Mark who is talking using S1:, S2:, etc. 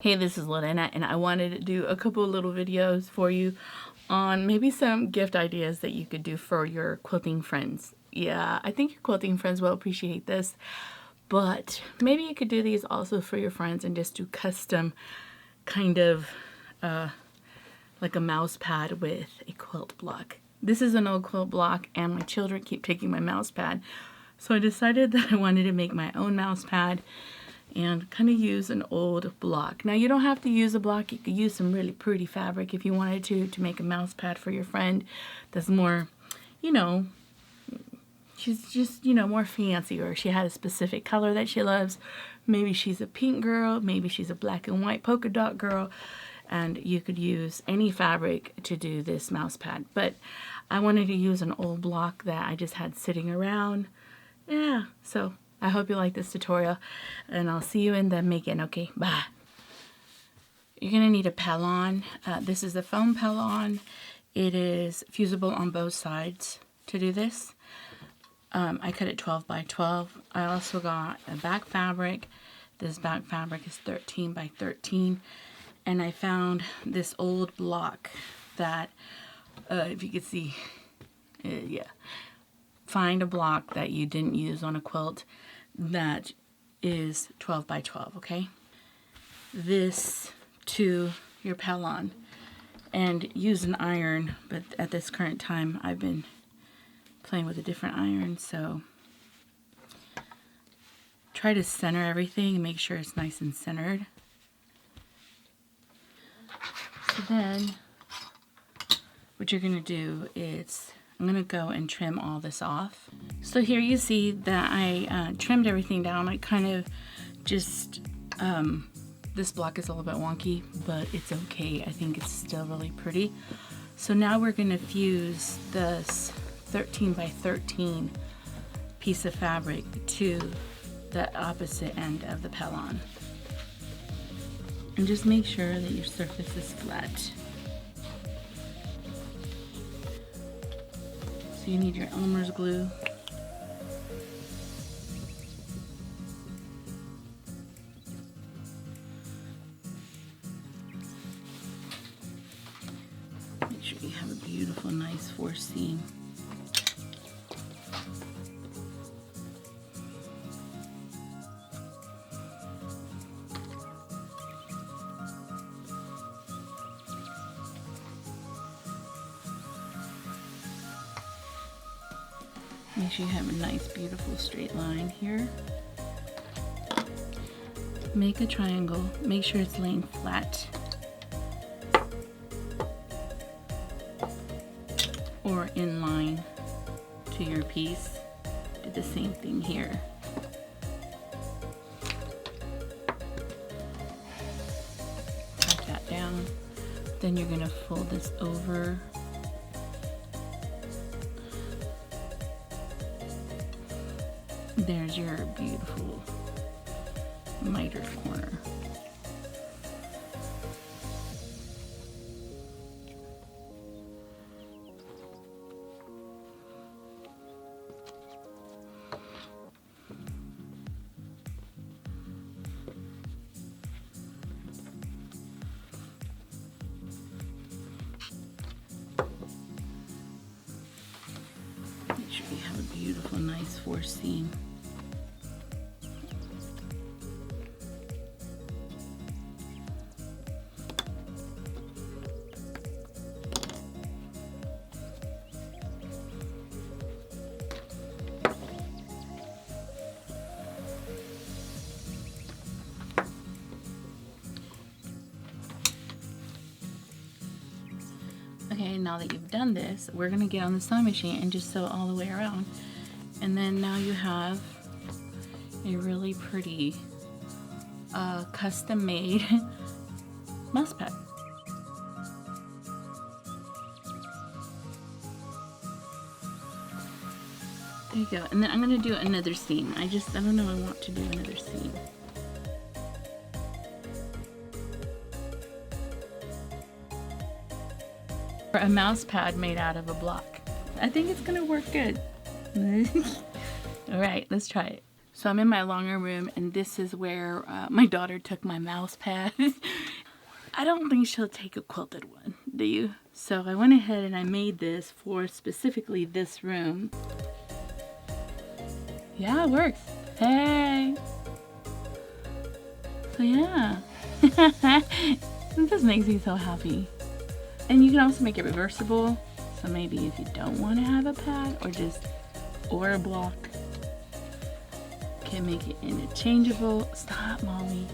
S1: Hey, this is Lorena, and I wanted to do a couple of little videos for you on maybe some gift ideas that you could do for your quilting friends. Yeah, I think your quilting friends will appreciate this, but maybe you could do these also for your friends and just do custom kind of like a mouse pad with a quilt block. This is an old quilt block, and my children keep taking my mouse pad, so I decided that I wanted to make my own mouse pad and kind of use an old block. Now, you don't have to use a block. You could use some really pretty fabric if you wanted to make a mouse pad for your friend that's more, you know, she's just, you know, more fancy, or she had a specific color that she loves. Maybe she's a pink girl, maybe she's a black and white polka dot girl, and you could use any fabric to do this mouse pad. But I wanted to use an old block that I just had sitting around. Yeah, so I hope you like this tutorial, and I'll see you in the making. Okay, bye. You're going to need a pellon. This is the foam pellon. It is fusible on both sides to do this. I cut it 12 by 12. I also got a back fabric. This back fabric is 13 by 13. And I found this old block that, if you could see, yeah. Find a block that you didn't use on a quilt that is 12 by 12, okay? This to your pellon, and use an iron, but at this current time I've been playing with a different iron, so try to center everything and make sure it's nice and centered. So then what you're going to do is I'm going to go and trim all this off. So here you see that I trimmed everything down. I kind of just, this block is a little bit wonky, but it's okay. I think it's still really pretty. So now we're going to fuse this 13 by 13 piece of fabric to the opposite end of the pellon. And just make sure that your surface is flat. You need your Elmer's glue. Make sure you have a beautiful, nice force seam. Make sure you have a nice, beautiful straight line here. Make a triangle. Make sure it's laying flat, or in line to your piece. Do the same thing here. Put that down. Then you're going to fold this over. There's your beautiful mitered corner. Make sure you have a beautiful, nice force seam. Okay, now that you've done this, we're going to get on the sewing machine and just sew it all the way around. And then now you have a really pretty custom-made mouse pad. There you go. And then I'm going to do another seam. I don't know, I want to do another seam. For a mouse pad made out of a block. I think it's gonna work good. All right, let's try it. So I'm in my longer room, and this is where my daughter took my mouse pad. I don't think she'll take a quilted one, do you? So I went ahead and I made this for specifically this room. Yeah, it works. Hey! So yeah. This makes me so happy. And you can also make it reversible. So maybe if you don't want to have a pad or a block, can make it interchangeable. Stop, mommy.